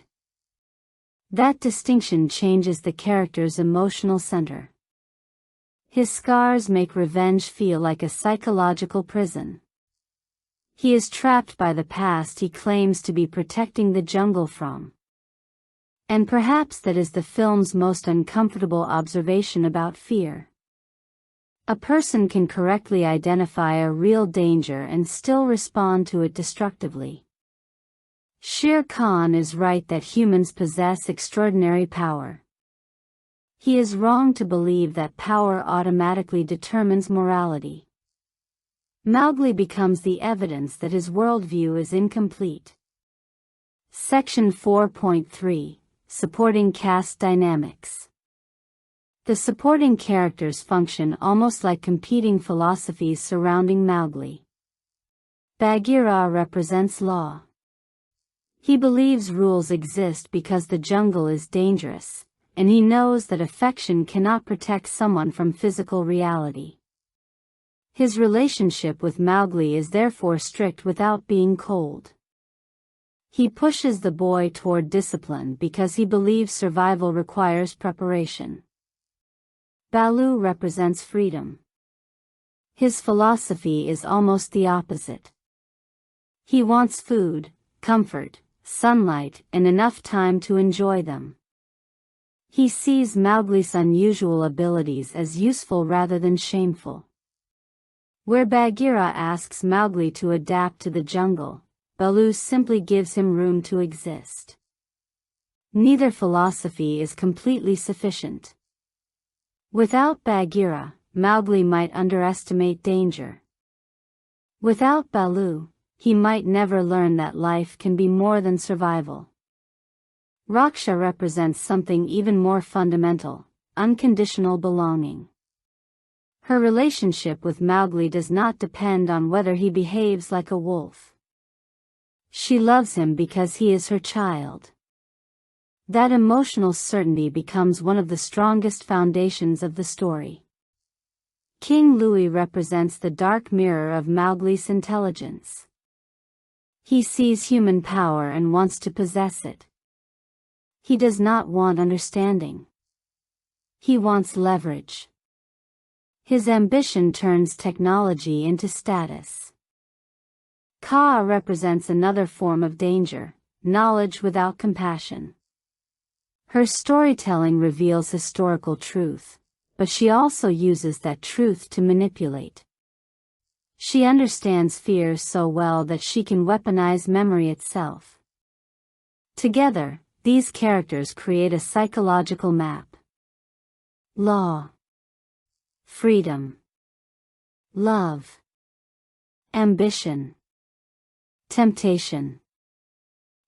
That distinction changes the character's emotional center. His scars make revenge feel like a psychological prison. He is trapped by the past he claims to be protecting the jungle from. And perhaps that is the film's most uncomfortable observation about fear. A person can correctly identify a real danger and still respond to it destructively. Shere Khan is right that humans possess extraordinary power. He is wrong to believe that power automatically determines morality. Mowgli becomes the evidence that his worldview is incomplete. Section 4.3, Supporting Caste Dynamics. The supporting characters function almost like competing philosophies surrounding Mowgli. Bagheera represents law. He believes rules exist because the jungle is dangerous, and he knows that affection cannot protect someone from physical reality. His relationship with Mowgli is therefore strict without being cold. He pushes the boy toward discipline because he believes survival requires preparation. Baloo represents freedom. His philosophy is almost the opposite. He wants food, comfort, sunlight, and enough time to enjoy them. He sees Mowgli's unusual abilities as useful rather than shameful. Where Bagheera asks Mowgli to adapt to the jungle, Baloo simply gives him room to exist. Neither philosophy is completely sufficient. Without Bagheera, Mowgli might underestimate danger. Without Baloo, he might never learn that life can be more than survival. Raksha represents something even more fundamental: unconditional belonging. Her relationship with Mowgli does not depend on whether he behaves like a wolf. She loves him because he is her child. That emotional certainty becomes one of the strongest foundations of the story. King Louie represents the dark mirror of Mowgli's intelligence. He sees human power and wants to possess it. He does not want understanding. He wants leverage. His ambition turns technology into status. Kaa represents another form of danger: knowledge without compassion. Her storytelling reveals historical truth, but she also uses that truth to manipulate. She understands fear so well that she can weaponize memory itself. Together, these characters create a psychological map. Law, freedom, love, ambition, temptation.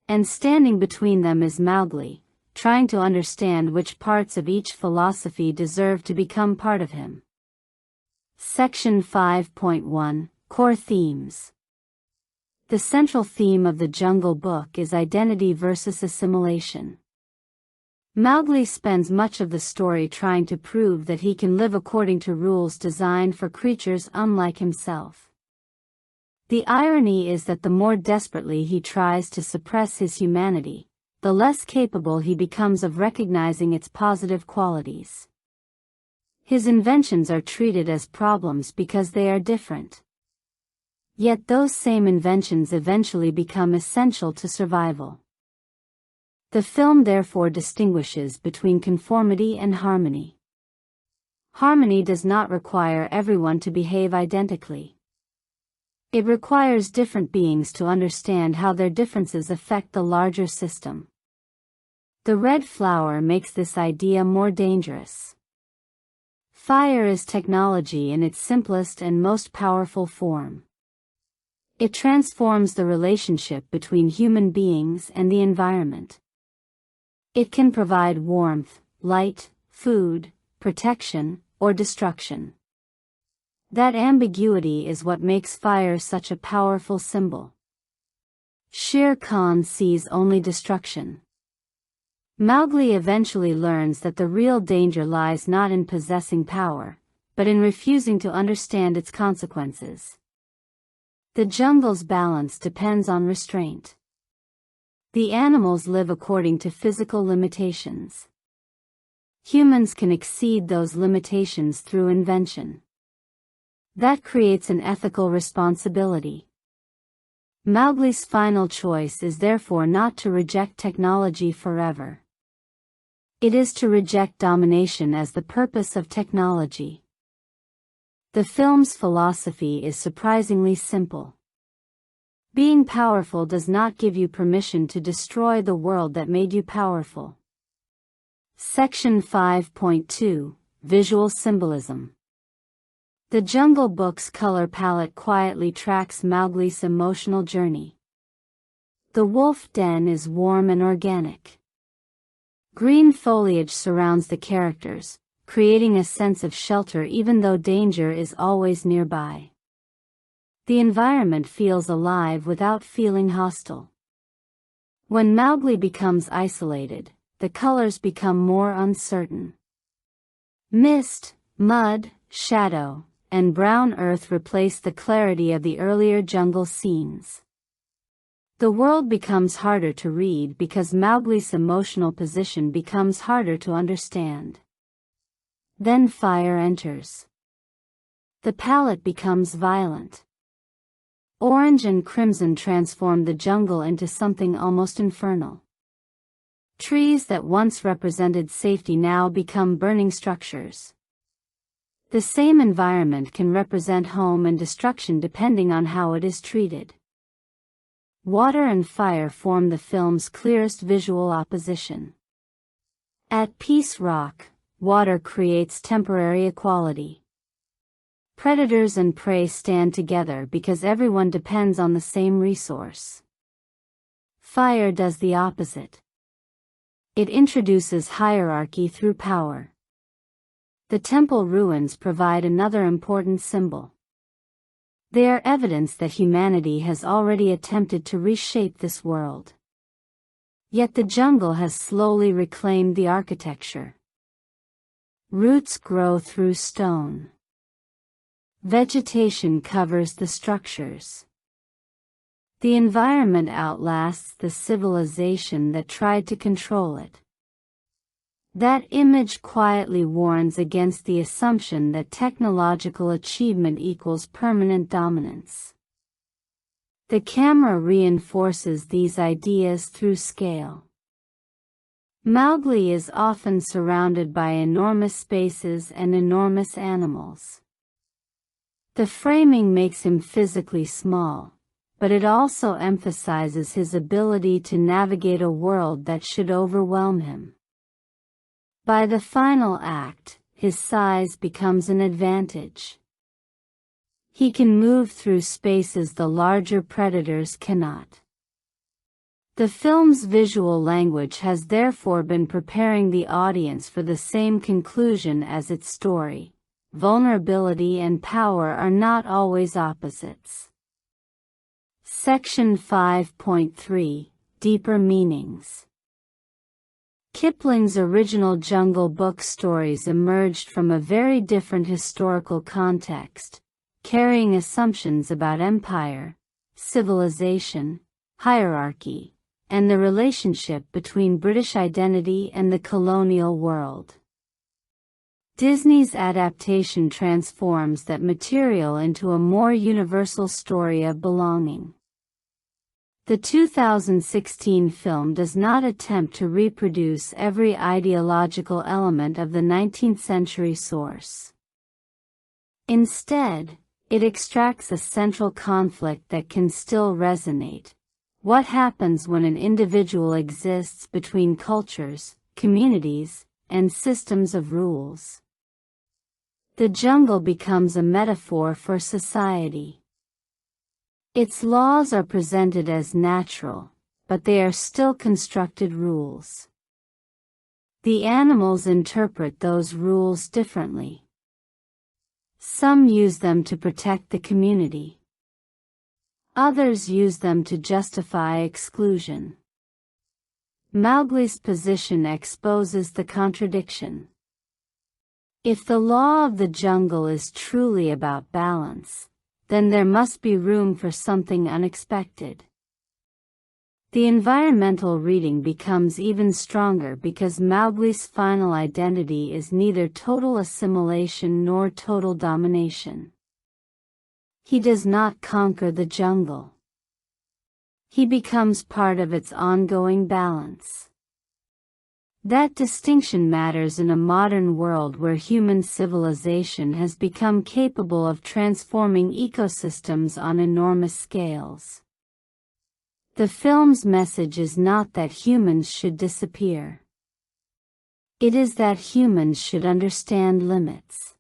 And standing between them is Mowgli, trying to understand which parts of each philosophy deserve to become part of him. Section 5.1 Core Themes. The central theme of the Jungle Book is identity versus assimilation. Mowgli spends much of the story trying to prove that he can live according to rules designed for creatures unlike himself. The irony is that the more desperately he tries to suppress his humanity, the less capable he becomes of recognizing its positive qualities. His inventions are treated as problems because they are different. Yet those same inventions eventually become essential to survival. The film therefore distinguishes between conformity and harmony. Harmony does not require everyone to behave identically. It requires different beings to understand how their differences affect the larger system. The red flower makes this idea more dangerous. Fire is technology in its simplest and most powerful form. It transforms the relationship between human beings and the environment. It can provide warmth, light, food, protection, or destruction. That ambiguity is what makes fire such a powerful symbol. Shere Khan sees only destruction. Mowgli eventually learns that the real danger lies not in possessing power, but in refusing to understand its consequences. The jungle's balance depends on restraint. The animals live according to physical limitations. Humans can exceed those limitations through invention. That creates an ethical responsibility. Mowgli's final choice is therefore not to reject technology forever. It is to reject domination as the purpose of technology. The film's philosophy is surprisingly simple. Being powerful does not give you permission to destroy the world that made you powerful. Section 5.2 Visual Symbolism. The Jungle Book's color palette quietly tracks Mowgli's emotional journey. The wolf den is warm and organic. Green foliage surrounds the characters, creating a sense of shelter even though danger is always nearby. The environment feels alive without feeling hostile. When Mowgli becomes isolated, the colors become more uncertain. Mist, mud, shadow, and brown earth replace the clarity of the earlier jungle scenes. The world becomes harder to read because Mowgli's emotional position becomes harder to understand. Then fire enters. The palette becomes violent. Orange and crimson transform the jungle into something almost infernal. Trees that once represented safety now become burning structures. The same environment can represent home and destruction depending on how it is treated. Water and fire form the film's clearest visual opposition. At Peace Rock, water creates temporary equality. Predators and prey stand together because everyone depends on the same resource. Fire does the opposite. It introduces hierarchy through power. The temple ruins provide another important symbol. They are evidence that humanity has already attempted to reshape this world. Yet the jungle has slowly reclaimed the architecture. Roots grow through stone. Vegetation covers the structures. The environment outlasts the civilization that tried to control it. That image quietly warns against the assumption that technological achievement equals permanent dominance. The camera reinforces these ideas through scale. Mowgli is often surrounded by enormous spaces and enormous animals. The framing makes him physically small, but it also emphasizes his ability to navigate a world that should overwhelm him. By the final act, his size becomes an advantage. He can move through spaces the larger predators cannot. The film's visual language has therefore been preparing the audience for the same conclusion as its story. Vulnerability and power are not always opposites. Section 5.3 Deeper Meanings. Kipling's original Jungle Book stories emerged from a very different historical context, carrying assumptions about empire, civilization, hierarchy, and the relationship between British identity and the colonial world. Disney's adaptation transforms that material into a more universal story of belonging. The 2016 film does not attempt to reproduce every ideological element of the 19th century source. Instead, it extracts a central conflict that can still resonate. What happens when an individual exists between cultures, communities, and systems of rules? The jungle becomes a metaphor for society. Its laws are presented as natural, but they are still constructed rules. The animals interpret those rules differently. Some use them to protect the community. Others use them to justify exclusion. Mowgli's position exposes the contradiction. If the law of the jungle is truly about balance, then there must be room for something unexpected. The environmental reading becomes even stronger because Mowgli's final identity is neither total assimilation nor total domination. He does not conquer the jungle. He becomes part of its ongoing balance. That distinction matters in a modern world where human civilization has become capable of transforming ecosystems on enormous scales. The film's message is not that humans should disappear. It is that humans should understand limits.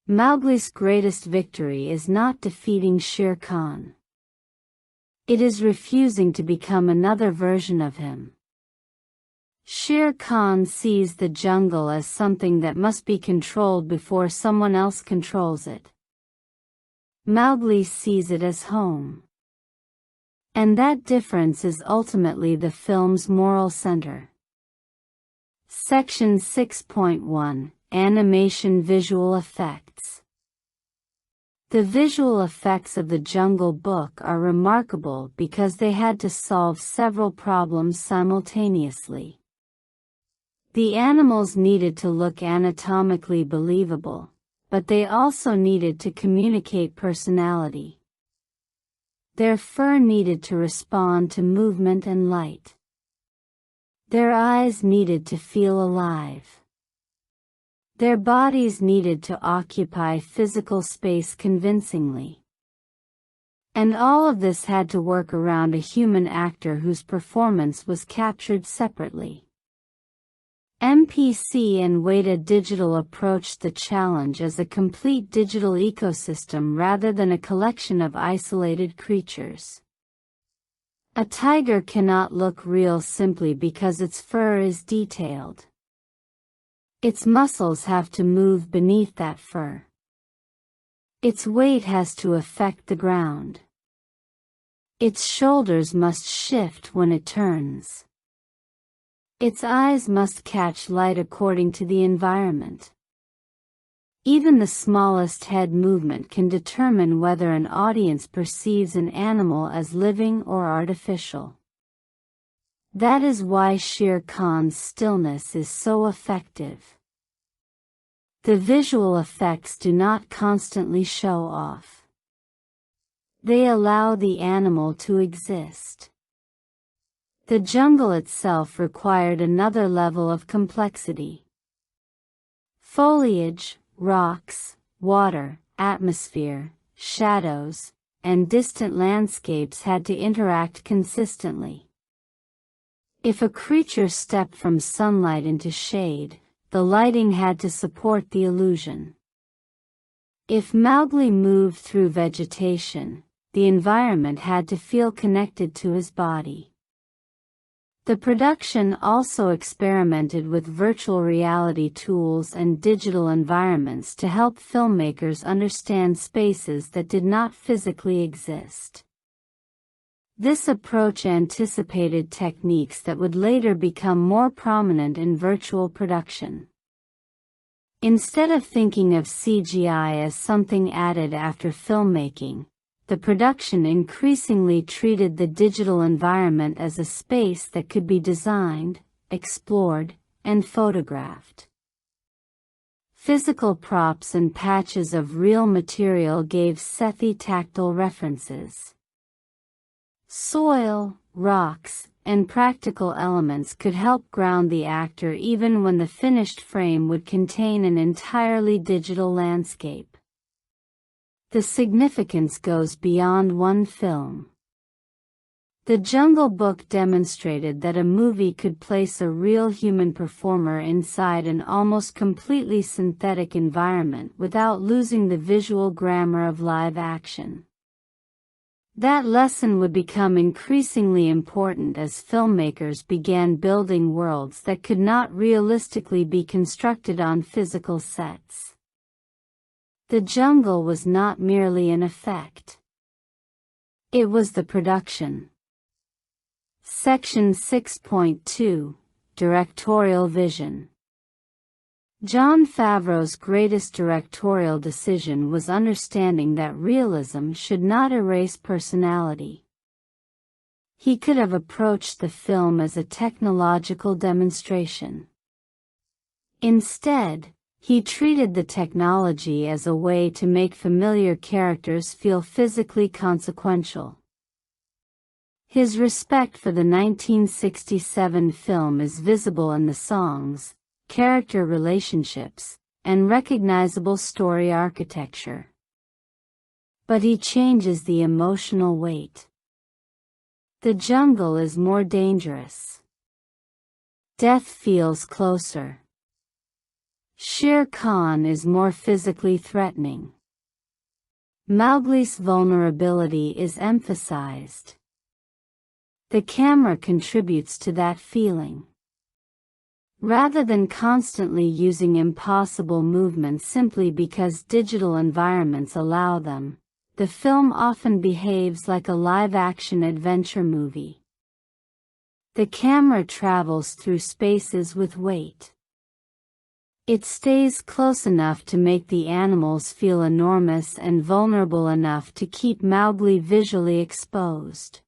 Mowgli's greatest victory is not defeating Shere Khan. It is refusing to become another version of him. Shere Khan sees the jungle as something that must be controlled before someone else controls it. Mowgli sees it as home. And that difference is ultimately the film's moral center. Section 6.1 Animation Visual Effects. The visual effects of the Jungle Book are remarkable because they had to solve several problems simultaneously. The animals needed to look anatomically believable, but they also needed to communicate personality. Their fur needed to respond to movement and light. Their eyes needed to feel alive. Their bodies needed to occupy physical space convincingly. And all of this had to work around a human actor whose performance was captured separately. MPC and Weta Digital approached the challenge as a complete digital ecosystem rather than a collection of isolated creatures. A tiger cannot look real simply because its fur is detailed. Its muscles have to move beneath that fur. Its weight has to affect the ground. Its shoulders must shift when it turns. Its eyes must catch light according to the environment. Even the smallest head movement can determine whether an audience perceives an animal as living or artificial. That is why Shere Khan's stillness is so effective. The visual effects do not constantly show off. They allow the animal to exist. The jungle itself required another level of complexity. Foliage, rocks, water, atmosphere, shadows, and distant landscapes had to interact consistently. If a creature stepped from sunlight into shade, the lighting had to support the illusion. If Mowgli moved through vegetation, the environment had to feel connected to his body. The production also experimented with virtual reality tools and digital environments to help filmmakers understand spaces that did not physically exist. This approach anticipated techniques that would later become more prominent in virtual production. Instead of thinking of CGI as something added after filmmaking, the production increasingly treated the digital environment as a space that could be designed, explored, and photographed. Physical props and patches of real material gave Sethi tactile references. Soil, rocks, and practical elements could help ground the actor even when the finished frame would contain an entirely digital landscape. The significance goes beyond one film. The Jungle Book demonstrated that a movie could place a real human performer inside an almost completely synthetic environment without losing the visual grammar of live action. That lesson would become increasingly important as filmmakers began building worlds that could not realistically be constructed on physical sets. The jungle was not merely an effect. It was the production. Section 6.2 Directorial Vision. Jon Favreau's greatest directorial decision was understanding that realism should not erase personality. He could have approached the film as a technological demonstration. Instead, he treated the technology as a way to make familiar characters feel physically consequential. His respect for the 1967 film is visible in the songs, character relationships, and recognizable story architecture. But he changes the emotional weight. The jungle is more dangerous. Death feels closer. Shere Khan is more physically threatening. Mowgli's vulnerability is emphasized. The camera contributes to that feeling. Rather than constantly using impossible movements simply because digital environments allow them, the film often behaves like a live-action adventure movie. The camera travels through spaces with weight. It stays close enough to make the animals feel enormous and vulnerable enough to keep Mowgli visually exposed.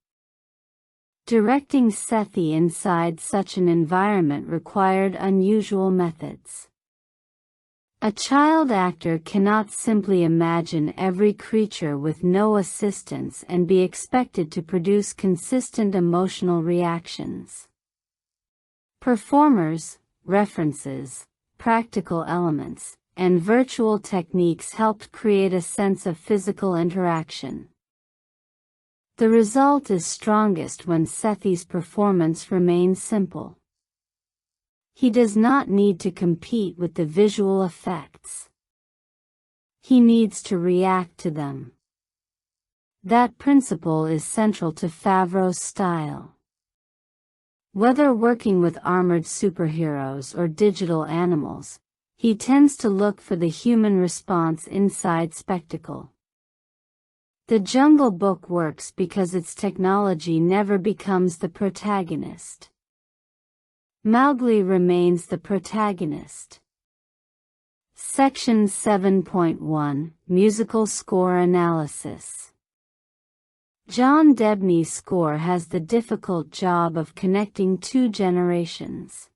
Directing Sethi inside such an environment required unusual methods. A child actor cannot simply imagine every creature with no assistance and be expected to produce consistent emotional reactions. Performers, references, practical elements, and virtual techniques helped create a sense of physical interaction. The result is strongest when Sethi's performance remains simple. He does not need to compete with the visual effects. He needs to react to them. That principle is central to Favreau's style. Whether working with armored superheroes or digital animals, he tends to look for the human response inside spectacle. The Jungle Book works because its technology never becomes the protagonist. Mowgli remains the protagonist. Section 7.1 Musical Score Analysis. John Debney's score has the difficult job of connecting two generations.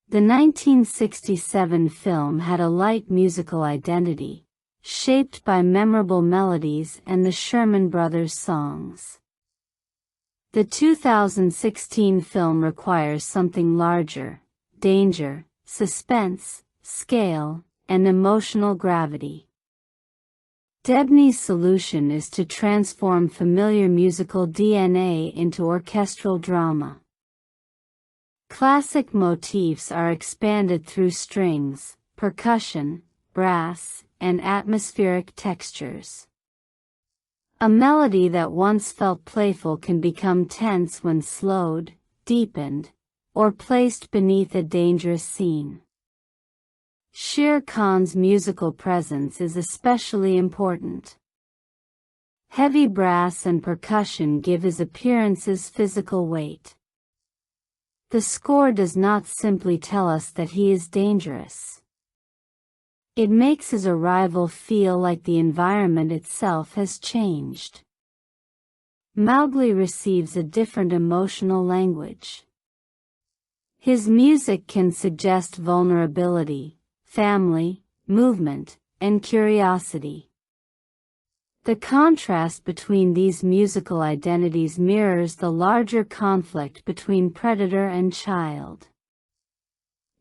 The 1967 film had a light musical identity, shaped by memorable melodies and the Sherman Brothers songs. The 2016 film requires something larger: danger, suspense, scale, and emotional gravity. Debney's solution is to transform familiar musical DNA into orchestral drama. Classic motifs are expanded through strings, percussion, brass, and atmospheric textures. A melody that once felt playful can become tense when slowed, deepened, or placed beneath a dangerous scene. Shere Khan's musical presence is especially important. Heavy brass and percussion give his appearances physical weight. The score does not simply tell us that he is dangerous. It makes his arrival feel like the environment itself has changed. Mowgli receives a different emotional language. His music can suggest vulnerability, family, movement, and curiosity. The contrast between these musical identities mirrors the larger conflict between predator and child.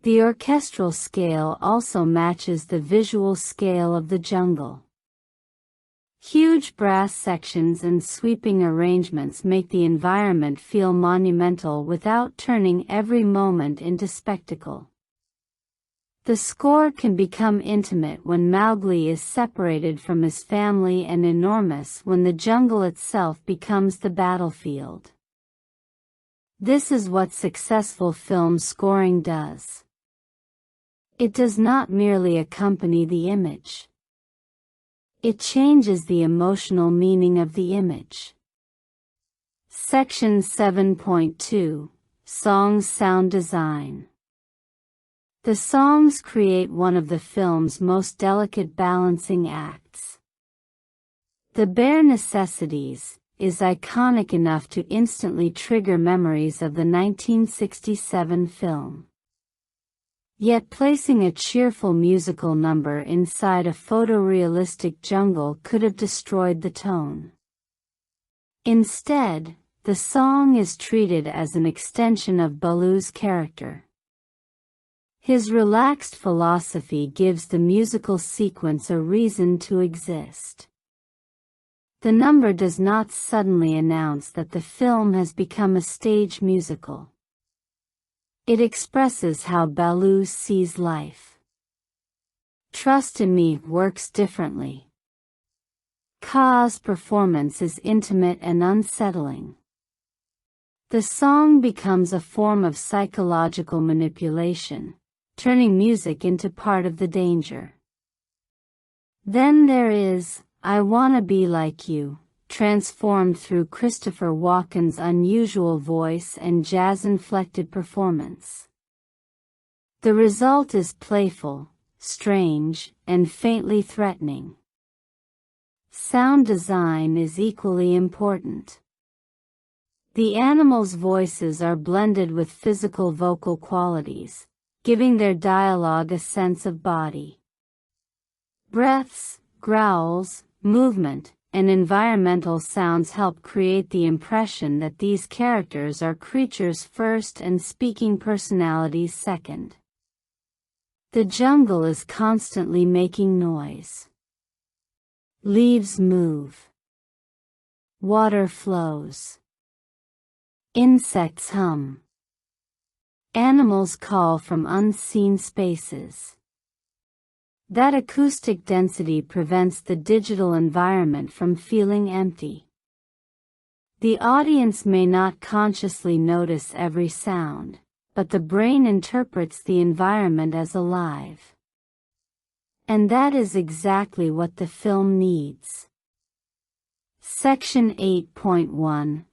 The orchestral scale also matches the visual scale of the jungle. Huge brass sections and sweeping arrangements make the environment feel monumental without turning every moment into spectacle. The score can become intimate when Mowgli is separated from his family and enormous when the jungle itself becomes the battlefield. This is what successful film scoring does. It does not merely accompany the image. It changes the emotional meaning of the image. Section 7.2 Songs Sound Design. The songs create one of the film's most delicate balancing acts. The Bare Necessities is iconic enough to instantly trigger memories of the 1967 film. Yet placing a cheerful musical number inside a photorealistic jungle could have destroyed the tone. Instead, the song is treated as an extension of Baloo's character. His relaxed philosophy gives the musical sequence a reason to exist. The number does not suddenly announce that the film has become a stage musical. It expresses how Baloo sees life. Trust in Me works differently. Kaa's performance is intimate and unsettling. The song becomes a form of psychological manipulation, turning music into part of the danger. Then there is I Wanna Be Like You, transformed through Christopher Walken's unusual voice and jazz-inflected performance. The result is playful, strange, and faintly threatening. Sound design is equally important. The animals' voices are blended with physical vocal qualities, giving their dialogue a sense of body. Breaths, growls, movement, and environmental sounds help create the impression that these characters are creatures first and speaking personalities second. The jungle is constantly making noise. Leaves move. Water flows. Insects hum. Animals call from unseen spaces. That acoustic density prevents the digital environment from feeling empty. The audience may not consciously notice every sound, but the brain interprets the environment as alive. And that is exactly what the film needs. Section 8.1